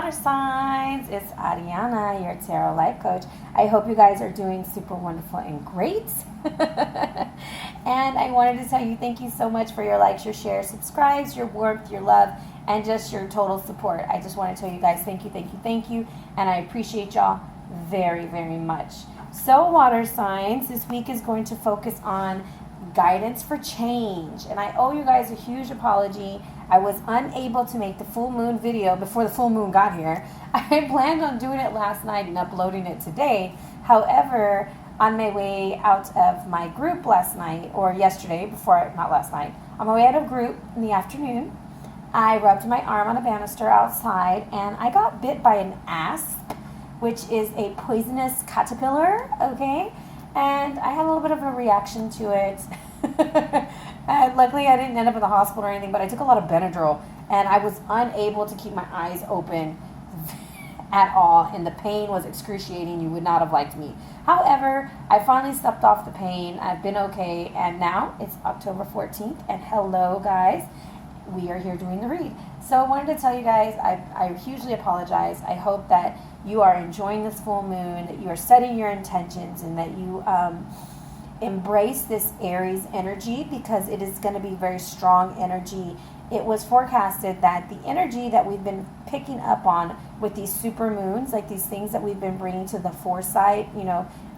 water signs. It's Arhinna, your tarot life coach. I hope you guys are doing super wonderful and great. And I wanted to tell you thank you so much for your likes, your shares, subscribes, your warmth, your love, and just your total support. I just want to tell you guys thank you, thank you, thank you. And I appreciate y'all very, very much. So water signs, this week is going to focus on guidance for change. And I owe you guys a huge apology. I was unable to make the full moon video before the full moon got here. I planned on doing it last night and uploading it today. However, on my way out of my group last night, or yesterday, not last night, on my way out of group in the afternoon, I rubbed my arm on a banister outside and I got bit by an asp, which is a poisonous caterpillar, okay? And I had a little bit of a reaction to it. And luckily, I didn't end up in the hospital or anything, but I took a lot of Benadryl, and I was unable to keep my eyes open at all, and the pain was excruciating. You would not have liked me. However, I finally stepped off the pain. I've been okay, and now it's October 14th, and hello, guys. We are here doing the read. So I wanted to tell you guys, I hugely apologize. I hope that you are enjoying this full moon, that you are setting your intentions, and that you embrace this Aries energy, because it is going to be very strong energy. It was forecasted that the energy that we've been picking up on with these super moons, like these things that we've been bringing to the foresight,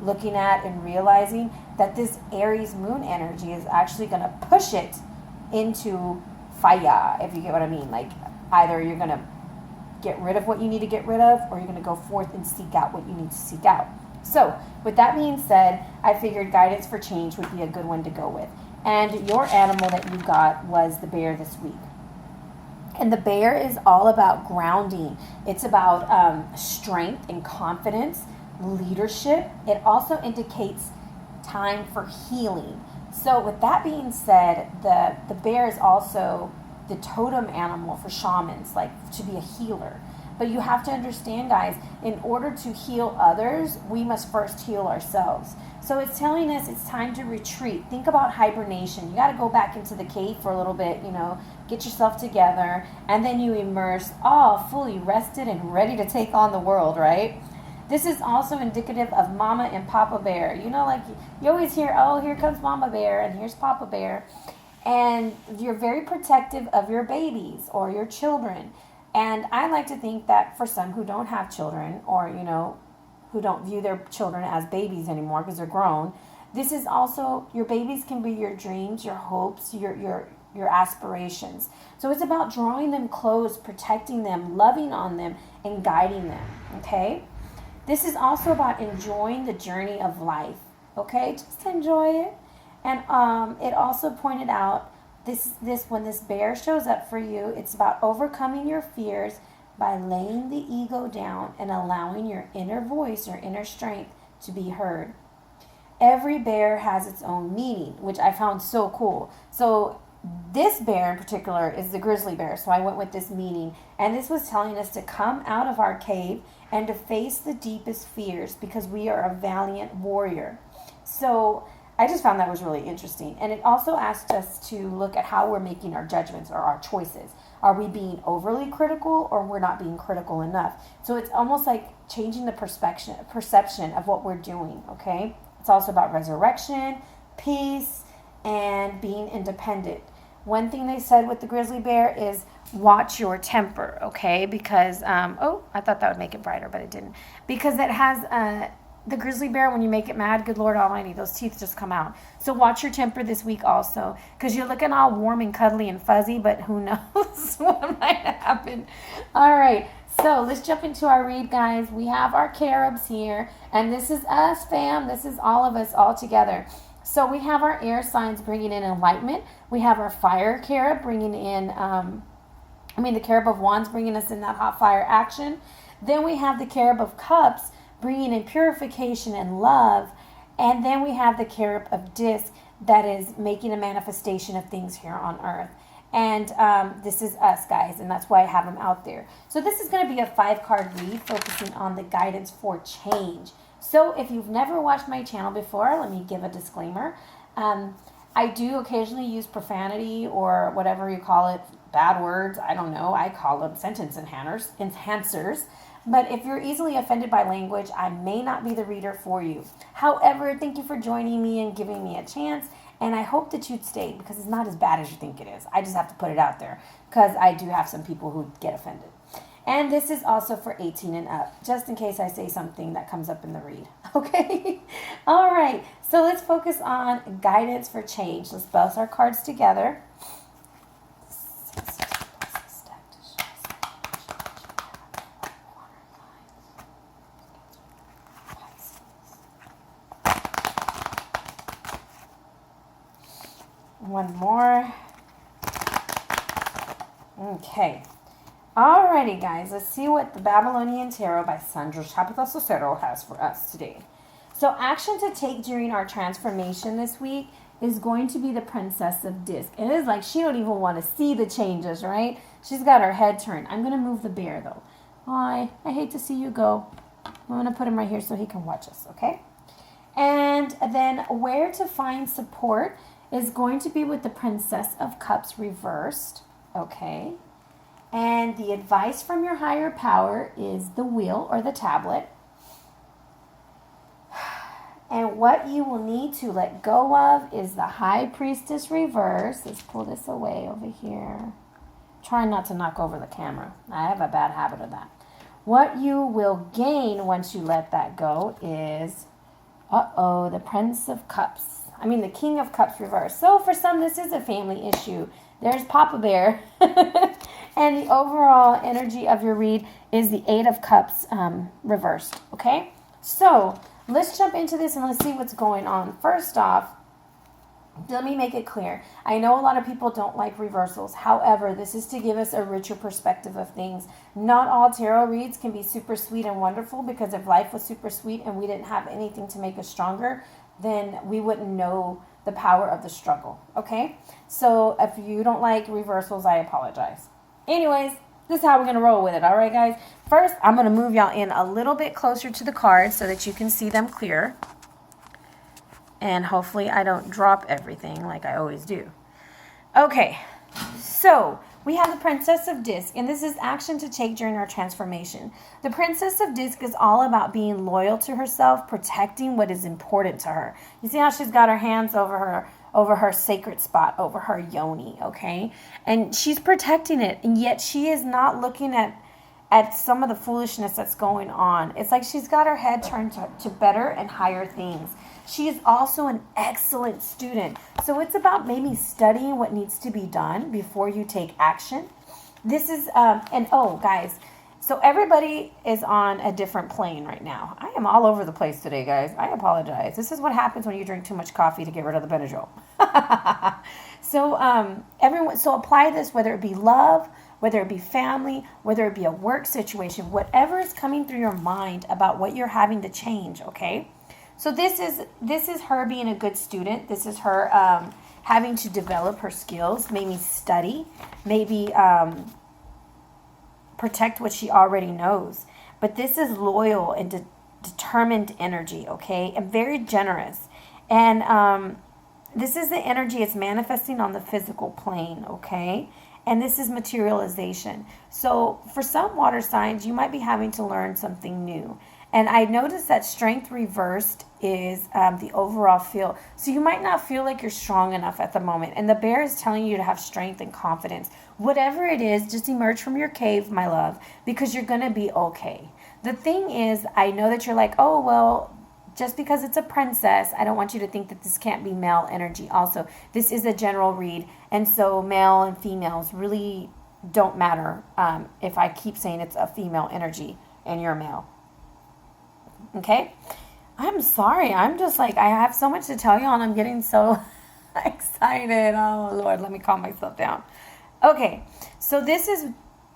looking at and realizing that this Aries moon energy is actually going to push it into fire, if you get what I mean. Like, either you're going to get rid of what you need to get rid of, or you're going to go forth and seek out what you need to seek out. So, with that being said, I figured guidance for change would be a good one to go with. And your animal that you got was the bear this week. And the bear is all about grounding. It's about strength and confidence, leadership. It also indicates time for healing. So with that being said, the bear is also the totem animal for shamans, like to be a healer. But you have to understand, guys, in order to heal others, we must first heal ourselves. So it's telling us it's time to retreat. Think about hibernation. You got to go back into the cave for a little bit, get yourself together, and then you immerse, fully rested and ready to take on the world, right? This is also indicative of Mama and Papa Bear. Like you always hear, here comes Mama Bear and here's Papa Bear. And you're very protective of your babies or your children. And I like to think that for some who don't have children, or, who don't view their children as babies anymore because they're grown, this is also, your babies can be your dreams, your hopes, your aspirations. So it's about drawing them close, protecting them, loving on them, and guiding them, okay? This is also about enjoying the journey of life, okay? Just enjoy it. And it also pointed out, when this bear shows up for you, it's about overcoming your fears by laying the ego down and allowing your inner voice or inner strength to be heard. Every bear has its own meaning, which I found so cool. So this bear in particular is the grizzly bear, so I went with this meaning. And this was telling us to come out of our cave and to face the deepest fears, because we are a valiant warrior. So I just found that was really interesting. And it also asked us to look at how we're making our judgments or our choices. Are we being overly critical, or we're not being critical enough? So it's almost like changing the perception of what we're doing, okay? It's also about resurrection, peace, and being independent. One thing they said with the grizzly bear is watch your temper, okay? Because, I thought that would make it brighter, but it didn't. Because it has... the grizzly bear, when you make it mad, good Lord Almighty, those teeth just come out. So watch your temper this week also, because you're looking all warm and cuddly and fuzzy, but who knows what might happen. All right, so let's jump into our read, guys. We have our carobs here, and this is us, fam. This is all of us all together. So we have our air signs bringing in enlightenment. We have our fire carob bringing in, the carob of wands bringing us in that hot fire action. Then we have the carob of cups bringing in purification and love. And then we have the carob of disc that is making a manifestation of things here on earth. And this is us, guys, and that's why I have them out there. So this is going to be a 5-card read focusing on the guidance for change. So if you've never watched my channel before, let me give a disclaimer. I do occasionally use profanity or whatever you call it, bad words. I don't know. I call them sentence enhancers. But if you're easily offended by language, I may not be the reader for you. However, thank you for joining me and giving me a chance. And I hope that you'd stay because it's not as bad as you think it is. I just have to put it out there because I do have some people who get offended. And this is also for 18 and up, just in case I say something that comes up in the read. Okay? All right. So let's focus on guidance for change. Let's bounce our cards together. One more. Okay. Alrighty, guys. Let's see what the Babylonian Tarot by Sandra Tabatha Cicero has for us today. So, action to take during our transformation this week is going to be the Princess of Disc. It is like she don't even want to see the changes, right? She's got her head turned. I'm going to move the bear, though. I hate to see you go. I'm going to put him right here so he can watch us, okay? And then where to find support is going to be with the Princess of Cups reversed, okay? And the advice from your higher power is the wheel or the tablet. And what you will need to let go of is the High Priestess reverse. Let's pull this away over here. Try not to knock over the camera. I have a bad habit of that. What you will gain once you let that go is, the Prince of Cups. The King of Cups reverse. So for some, this is a family issue. There's Papa Bear. And the overall energy of your read is the Eight of Cups reversed. Okay? So let's jump into this and let's see what's going on. First off, let me make it clear. I know a lot of people don't like reversals. However, this is to give us a richer perspective of things. Not all tarot reads can be super sweet and wonderful, because if life was super sweet and we didn't have anything to make us stronger, then we wouldn't know the power of the struggle, okay? So if you don't like reversals, I apologize. Anyways, this is how we're going to roll with it, all right, guys? First, I'm going to move y'all in a little bit closer to the cards so that you can see them clear. And hopefully I don't drop everything like I always do. Okay, so we have the Princess of Disc, and this is action to take during our transformation. The Princess of Disc is all about being loyal to herself, protecting what is important to her. You see how she's got her hands over her sacred spot, over her yoni, okay? And she's protecting it, and yet she is not looking at some of the foolishness that's going on. It's like she's got her head turned to better and higher things. She is also an excellent student. So it's about maybe studying what needs to be done before you take action. This is, guys, so everybody is on a different plane right now. I am all over the place today, guys. I apologize. This is what happens when you drink too much coffee to get rid of the Benadryl. So apply this, whether it be love, whether it be family, whether it be a work situation, whatever is coming through your mind about what you're having to change, okay? So this is her being a good student. This is her having to develop her skills, maybe study, maybe protect what she already knows. But this is loyal and determined energy, okay? And very generous. And this is the energy it's manifesting on the physical plane, okay? And this is materialization. So for some water signs, you might be having to learn something new. And I noticed that strength reversed is the overall feel. So you might not feel like you're strong enough at the moment. And the bear is telling you to have strength and confidence. Whatever it is, just emerge from your cave, my love, because you're going to be okay. The thing is, I know that you're like, oh, well, just because it's a princess, I don't want you to think that this can't be male energy also. This is a general read. And so male and females really don't matter if I keep saying it's a female energy and you're male. Okay? I'm sorry. I'm just like, I have so much to tell you, and I'm getting so excited. Oh, Lord, let me calm myself down. Okay, so this is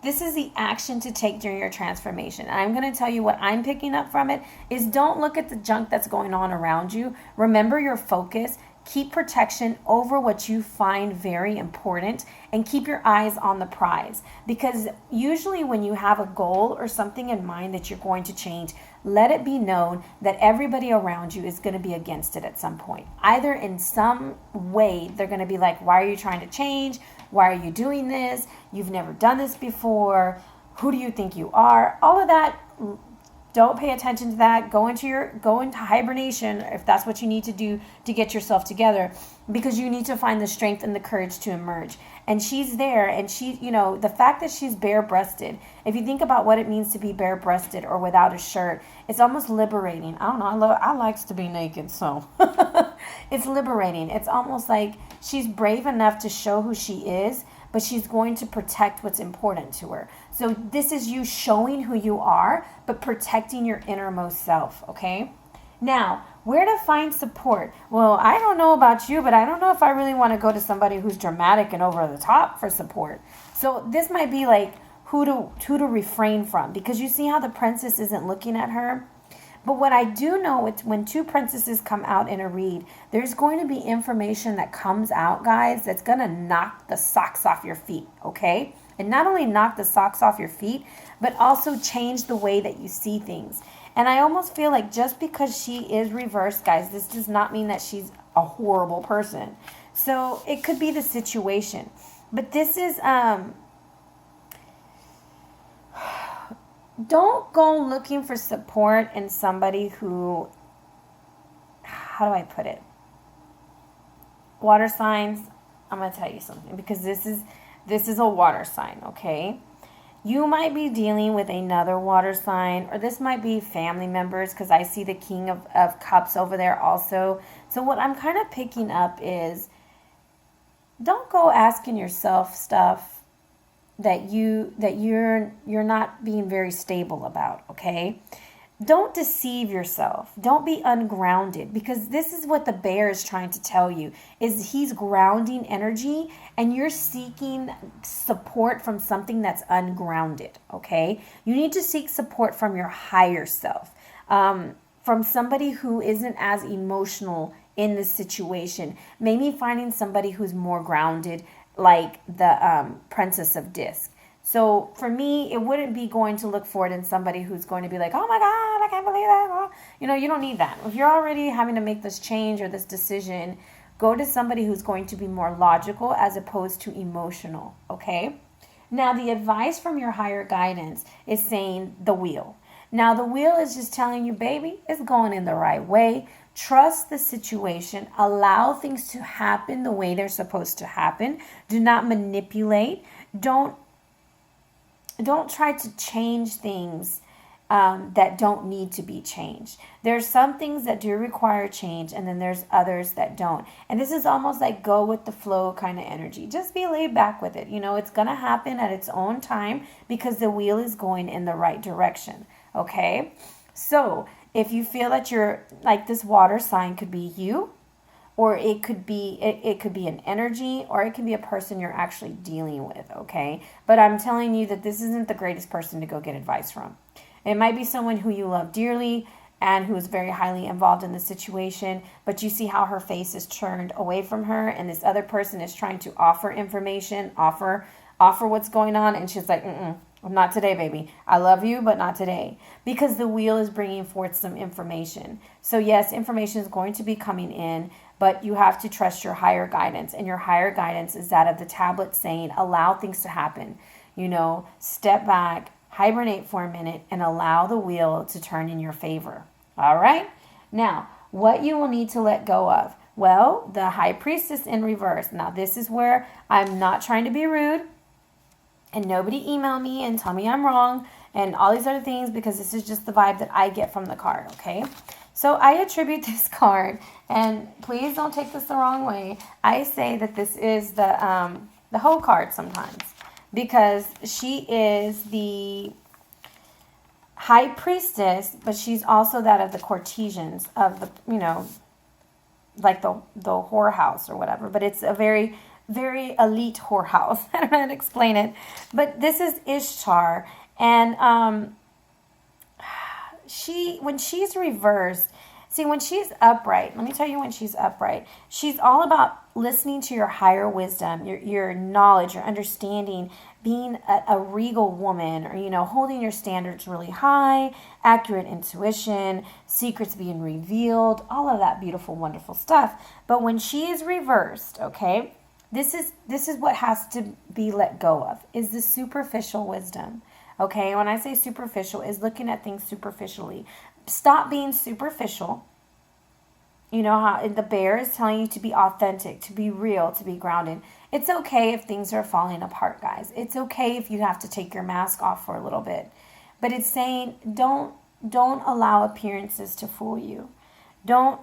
the action to take during your transformation. And I'm going to tell you what I'm picking up from it is don't look at the junk that's going on around you. Remember your focus. Keep protection over what you find very important, and keep your eyes on the prize. Because usually when you have a goal or something in mind that you're going to change, let it be known that everybody around you is going to be against it at some point. Either in some way, they're going to be like, why are you trying to change? Why are you doing this? You've never done this before. Who do you think you are? All of that. Don't pay attention to that. Go into hibernation if that's what you need to do to get yourself together, because you need to find the strength and the courage to emerge. And she's there, and she, the fact that she's bare-breasted, if you think about what it means to be bare-breasted or without a shirt, it's almost liberating. I don't know, I likes to be naked, so it's liberating. It's almost like she's brave enough to show who she is, but she's going to protect what's important to her. So this is you showing who you are, but protecting your innermost self, okay? Now, where to find support? Well, I don't know about you, but I don't know if I really want to go to somebody who's dramatic and over the top for support. So this might be like who to refrain from, because you see how the princess isn't looking at her? But what I do know, it's when two princesses come out in a read, there's going to be information that comes out, guys, that's going to knock the socks off your feet, okay? And not only knock the socks off your feet, but also change the way that you see things. And I almost feel like just because she is reversed, guys, this does not mean that she's a horrible person. So it could be the situation. But this is... Don't go looking for support in somebody who, how do I put it? Water signs, I'm going to tell you something, because this is a water sign, okay? You might be dealing with another water sign, or this might be family members, because I see the King of Cups over there also. So what I'm kind of picking up is, don't go asking yourself stuff that you're not being very stable about, okay? Don't deceive yourself. Don't be ungrounded, because this is what the bear is trying to tell you, is he's grounding energy and you're seeking support from something that's ungrounded, okay? You need to seek support from your higher self, from somebody who isn't as emotional in this situation. Maybe finding somebody who's more grounded, like the Princess of Disc. So for me, it wouldn't be going to look for it in somebody who's going to be like, oh my God, I can't believe that. Oh. You don't need that. If you're already having to make this change or this decision, go to somebody who's going to be more logical as opposed to emotional, okay? Now, the advice from your higher guidance is saying the wheel. Now, the wheel is just telling you, baby, it's going in the right way. Trust the situation. Allow things to happen the way they're supposed to happen. Do not manipulate. Don't try to change things that don't need to be changed. There's some things that do require change, and then there's others that don't. And this is almost like go with the flow kind of energy. Just be laid back with it. It's going to happen at its own time, because the wheel is going in the right direction. Okay? So if you feel that you're like, this water sign could be you, or it could be an energy, or it can be a person you're actually dealing with, okay? But I'm telling you that this isn't the greatest person to go get advice from. It might be someone who you love dearly and who is very highly involved in the situation, but you see how her face is turned away from her, and this other person is trying to offer information, offer what's going on, and she's like, not today, baby. I love you, but not today. Because the wheel is bringing forth some information. So yes, information is going to be coming in, but you have to trust your higher guidance. And your higher guidance is that of the tablet saying, allow things to happen. Step back, hibernate for a minute, and allow the wheel to turn in your favor. All right? Now, what you will need to let go of. Well, the High Priestess in reverse. Now, this is where I'm not trying to be rude. And nobody email me and tell me I'm wrong and all these other things, because this is just the vibe that I get from the card, okay? So I attribute this card, and please don't take this the wrong way. I say that this is the Hoe card sometimes, because she is the High Priestess, but she's also that of the courtesans of the, like the whorehouse or whatever. But it's a very, very elite whorehouse. I don't know how to explain it. But this is Ishtar. And when she's reversed, See, when she's upright, let me tell you when she's upright, she's all about listening to your higher wisdom, your knowledge, your understanding, being a regal woman, or, holding your standards really high, accurate intuition, secrets being revealed, all of that beautiful, wonderful stuff. But when she is reversed, okay, this is what has to be let go of, is the superficial wisdom. Okay, when I say superficial, is looking at things superficially. Stop being superficial. You know how the bear is telling you to be authentic, to be real, to be grounded. It's okay if things are falling apart, guys. It's okay if you have to take your mask off for a little bit. But it's saying don't allow appearances to fool you. Don't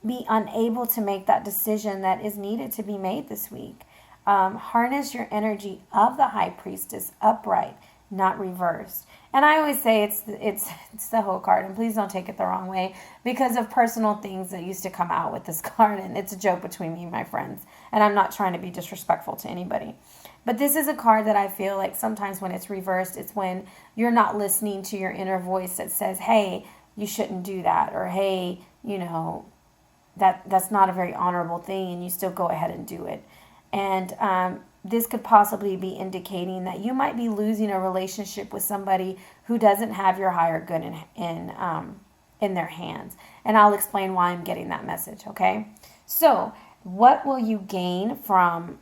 be unable to make that decision that is needed to be made this week. Harness your energy of the high priestess upright, not reversed. And I always say it's the whole card, and please don't take it the wrong way, because of personal things that used to come out with this card, and it's a joke between me and my friends, and I'm not trying to be disrespectful to anybody. But this is a card that I feel like sometimes when it's reversed, it's when you're not listening to your inner voice that says, hey, you shouldn't do that, or hey, that's not a very honorable thing, and you still go ahead and do it. And this could possibly be indicating that you might be losing a relationship with somebody who doesn't have your higher good in their hands. And I'll explain why I'm getting that message, okay? So what will you gain from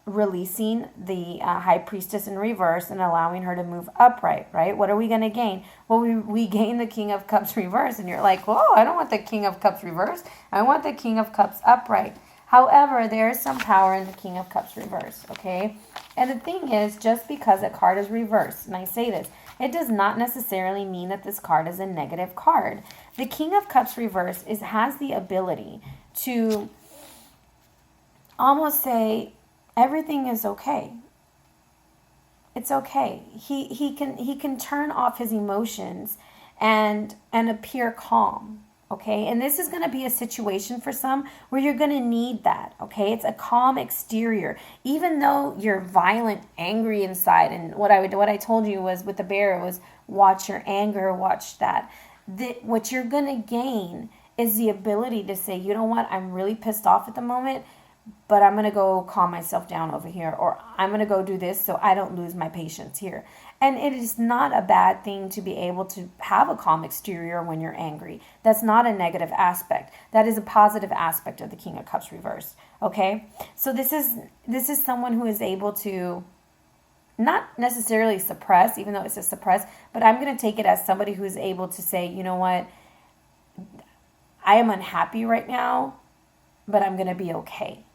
releasing the high priestess in reverse and allowing her to move upright, right? What are we going to gain? Well, we gain the King of Cups reverse, and you're like, whoa, I don't want the King of Cups reverse. I want the King of Cups upright. However, there is some power in the King of Cups reverse, okay? And the thing is, just because a card is reversed, and I say this, it does not necessarily mean that this card is a negative card. The King of Cups reverse has the ability to almost say, everything is okay. It's okay. He can turn off his emotions and appear calm. Okay, and this is going to be a situation for some where you're going to need that, okay? It's a calm exterior. Even though you're violent, angry inside, and what I told you was with the bear was watch your anger, watch that. What you're going to gain is the ability to say, you know what, I'm really pissed off at the moment, but I'm going to go calm myself down over here, or I'm going to go do this so I don't lose my patience here. And it is not a bad thing to be able to have a calm exterior when you're angry. That's not a negative aspect. That is a positive aspect of the King of Cups reversed. Okay? So this is someone who is able to not necessarily suppress, even though it says suppress, but I'm going to take it as somebody who is able to say, you know what, I am unhappy right now, but I'm going to be okay.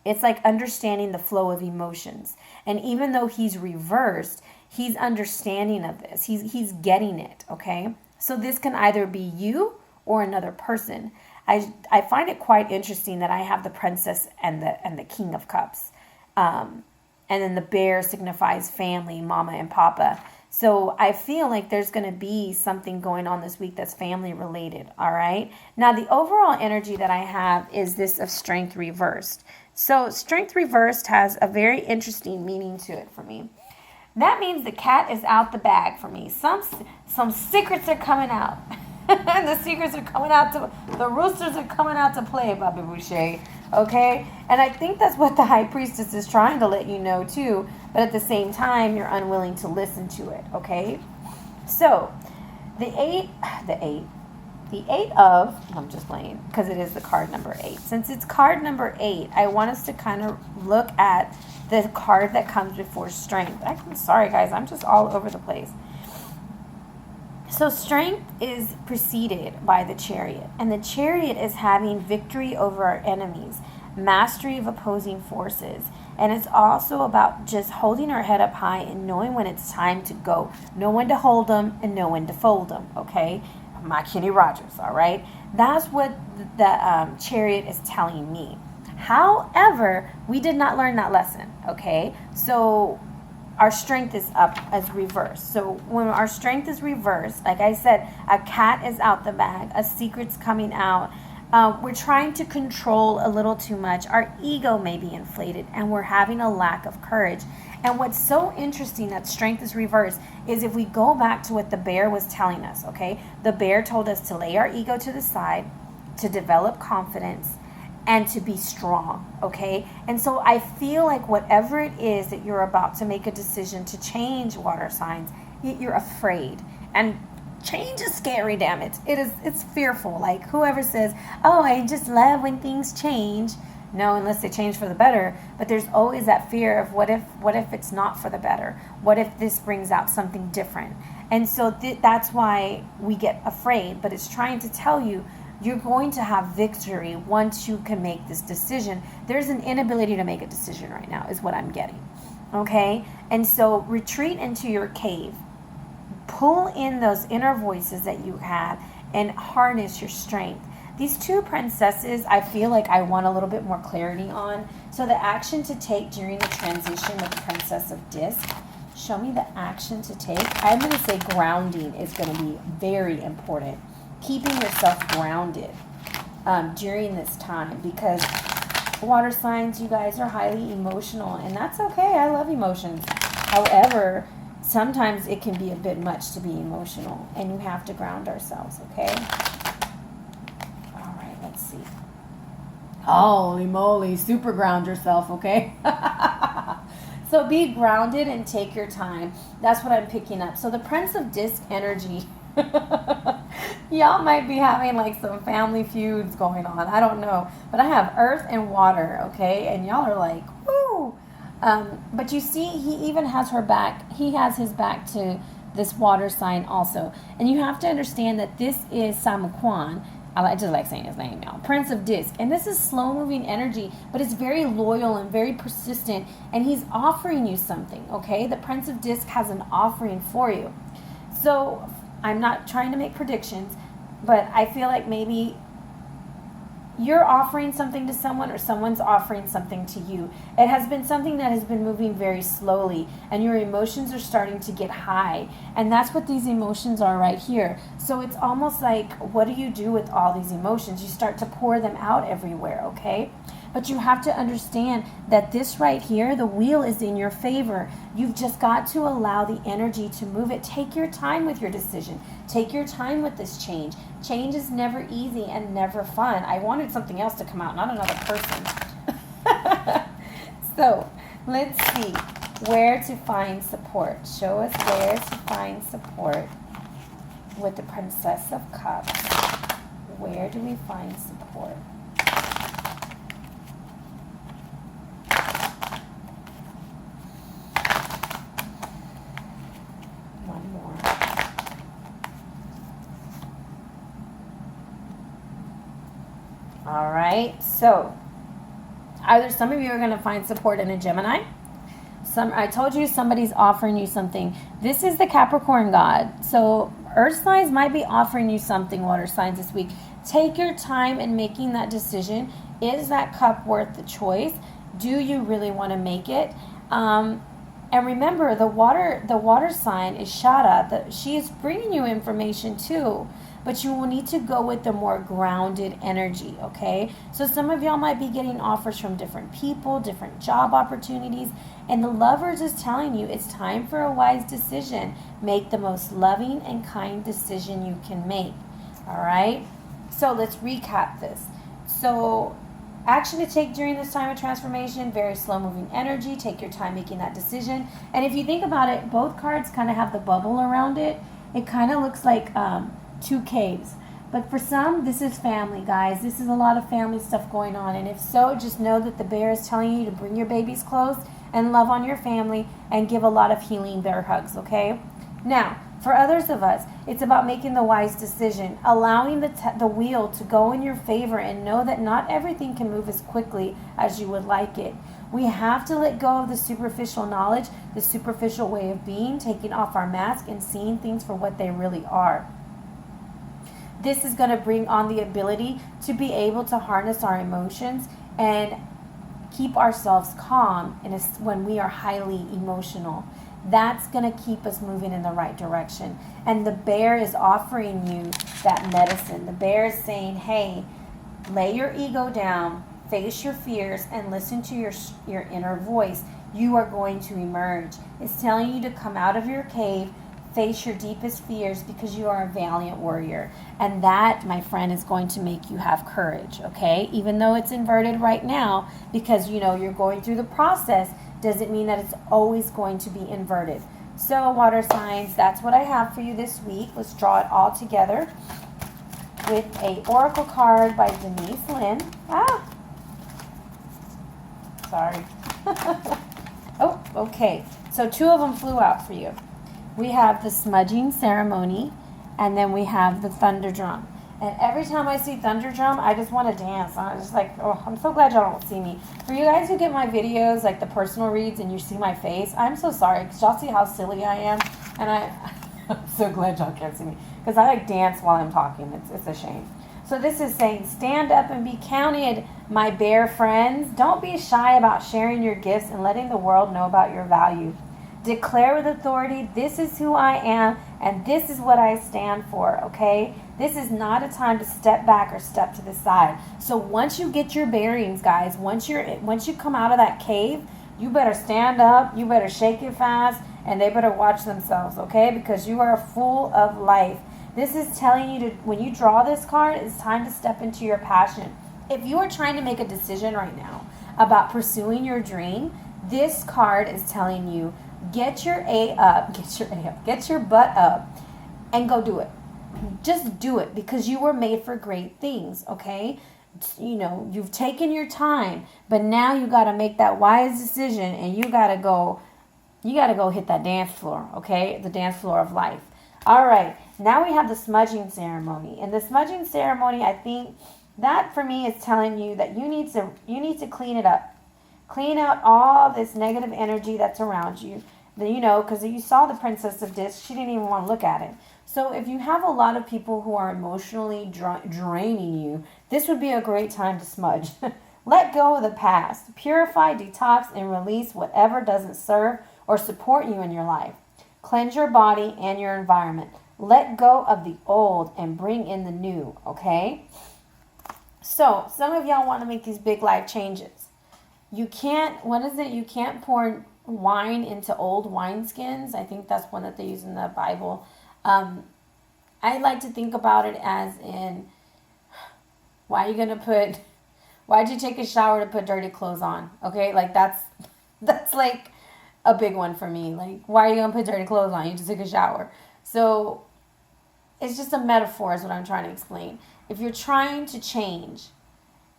It's like understanding the flow of emotions. And even though he's reversed, he's understanding of this. He's getting it, okay? So this can either be you or another person. I find it quite interesting that I have the Princess and the King of Cups. And then the bear signifies family, mama and papa. So I feel like there's going to be something going on this week that's family related, all right? Now, the overall energy that I have is this of strength reversed. So strength reversed has a very interesting meaning to it for me. That means the cat is out the bag for me. Some secrets are coming out. And the secrets are coming out the roosters are coming out to play, Bobby Boucher. Okay? And I think that's what the High Priestess is trying to let you know too. But at the same time, you're unwilling to listen to it. Okay? So, the eight of, I'm just playing because it is the card number 8. Since it's card number 8, I want us to kind of look at the card that comes before strength. I'm sorry, guys. I'm just all over the place. So strength is preceded by the chariot. And the chariot is having victory over our enemies, mastery of opposing forces. And it's also about just holding our head up high and knowing when it's time to go. Know when to hold them and know when to fold them, okay? My Kenny Rogers, all right? That's what the chariot is telling me. However, we did not learn that lesson, okay? So our strength is up as reversed. So when our strength is reversed, like I said, a cat is out the bag, a secret's coming out. We're trying to control a little too much. Our ego may be inflated and we're having a lack of courage. And what's so interesting that strength is reversed is if we go back to what the bear was telling us, okay? The bear told us to lay our ego to the side, to develop confidence, and to be strong, okay? And so I feel like whatever it is that you're about to make a decision to change, water signs, you're afraid. And change is scary, damn it. It's fearful. Like whoever says, oh, I just love when things change. No, unless they change for the better. But there's always that fear of what if it's not for the better? What if this brings out something different? And so that's why we get afraid. But it's trying to tell you, you're going to have victory once you can make this decision. There's an inability to make a decision right now is what I'm getting. Okay? And so retreat into your cave. Pull in those inner voices that you have and harness your strength. These two princesses, I feel like I want a little bit more clarity on. So the action to take during the transition with the Princess of Disc. Show me the action to take. I'm going to say grounding is going to be very important. Keeping yourself grounded during this time, because water signs, you guys, are highly emotional, and that's okay. I love emotions. However, sometimes it can be a bit much to be emotional, and you have to ground ourselves, okay? All right, let's see. Holy moly, super ground yourself, okay? So be grounded and take your time. That's what I'm picking up. So the Prince of Disc energy, y'all might be having like some family feuds going on. I don't know. But I have earth and water, okay? And y'all are like, woo! But you see, he even has her back. He has his back to this water sign also. And you have to understand that this is Samuquan. I just like saying his name now. Prince of Disc. And this is slow-moving energy, but it's very loyal and very persistent. And he's offering you something, okay? The Prince of Disc has an offering for you. So I'm not trying to make predictions, but I feel like maybe you're offering something to someone or someone's offering something to you. It has been something that has been moving very slowly, and your emotions are starting to get high. And that's what these emotions are right here. So it's almost like, what do you do with all these emotions? You start to pour them out everywhere, okay? But you have to understand that this right here, the wheel is in your favor. You've just got to allow the energy to move it. Take your time with your decision. Take your time with this change. Change is never easy and never fun. I wanted something else to come out, not another person. So let's see where to find support. Show us where to find support with the Princess of Cups. Where do we find support? All right, so either some of you are going to find support in a Gemini. I told you somebody's offering you something. This is the Capricorn God. So earth signs might be offering you something, water signs, this week. Take your time in making that decision. Is that cup worth the choice? Do you really want to make it? And remember, the water sign is Shada. She is bringing you information too. But you will need to go with the more grounded energy, okay? So some of y'all might be getting offers from different people, different job opportunities, and the Lovers is telling you it's time for a wise decision. Make the most loving and kind decision you can make, all right? So let's recap this. So action to take during this time of transformation, very slow-moving energy. Take your time making that decision. And if you think about it, both cards kind of have the bubble around it. It kind of looks like two caves. But for some, this is family, guys. This is a lot of family stuff going on. And if so, just know that the bear is telling you to bring your babies close and love on your family and give a lot of healing bear hugs, okay? Now, for others of us, it's about making the wise decision, allowing the wheel to go in your favor, and know that not everything can move as quickly as you would like it. We have to let go of the superficial knowledge, the superficial way of being, taking off our mask and seeing things for what they really are. This is going to bring on the ability to be able to harness our emotions and keep ourselves calm when we are highly emotional. That's going to keep us moving in the right direction. And the bear is offering you that medicine. The bear is saying, hey, lay your ego down, face your fears, and listen to your inner voice, you are going to emerge. It's telling you to come out of your cave, face your deepest fears, because you are a valiant warrior. And that, my friend, is going to make you have courage, okay? Even though it's inverted right now, because, you're going through the process, doesn't mean that it's always going to be inverted. So, water signs, that's what I have for you this week. Let's draw it all together with a oracle card by Denise Linn. Sorry. Oh, okay. So 2 of them flew out for you. We have the smudging ceremony, and then we have the thunder drum. And every time I see thunder drum, I just want to dance. I'm just like, oh, I'm so glad y'all don't see me. For you guys who get my videos, like the personal reads, and you see my face, I'm so sorry, because y'all see how silly I am. And I'm so glad y'all can't see me, because I dance while I'm talking. It's a shame. So this is saying, stand up and be counted, my bear friends. Don't be shy about sharing your gifts and letting the world know about your value. Declare with authority, this is who I am, and this is what I stand for, okay? This is not a time to step back or step to the side. So once you get your bearings, guys, once you come out of that cave, you better stand up, you better shake it fast, and they better watch themselves, okay? Because you are full of life. This is telling you to, when you draw this card, it's time to step into your passion. If you are trying to make a decision right now about pursuing your dream, this card is telling you, get your butt up, and go do it. Just do it, because you were made for great things, okay? You've taken your time, but now you got to make that wise decision, and you got to go hit that dance floor, okay? The dance floor of life. All right, now we have the smudging ceremony. And the smudging ceremony, I think that for me is telling you that you need to clean it up. Clean out all this negative energy that's around you. Because you saw the Princess of Discs, she didn't even want to look at it. So if you have a lot of people who are emotionally draining you, this would be a great time to smudge. Let go of the past. Purify, detox, and release whatever doesn't serve or support you in your life. Cleanse your body and your environment. Let go of the old and bring in the new, okay? So some of y'all want to make these big life changes. You can't pour wine into old wineskins. I think that's one that they use in the Bible. I like to think about it as in, why'd you take a shower to put dirty clothes on? Okay, like that's like a big one for me. Like, why are you gonna put dirty clothes on? You just took a shower. So it's just a metaphor is what I'm trying to explain. If you're trying to change,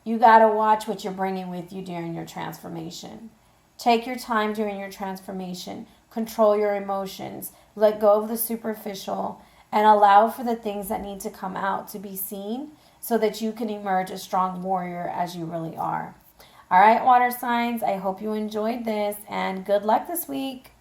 you gotta watch what you're bringing with you during your transformation. Take your time during your transformation. Control your emotions. Let go of the superficial and allow for the things that need to come out to be seen so that you can emerge a strong warrior as you really are. All right, water signs, I hope you enjoyed this, and good luck this week.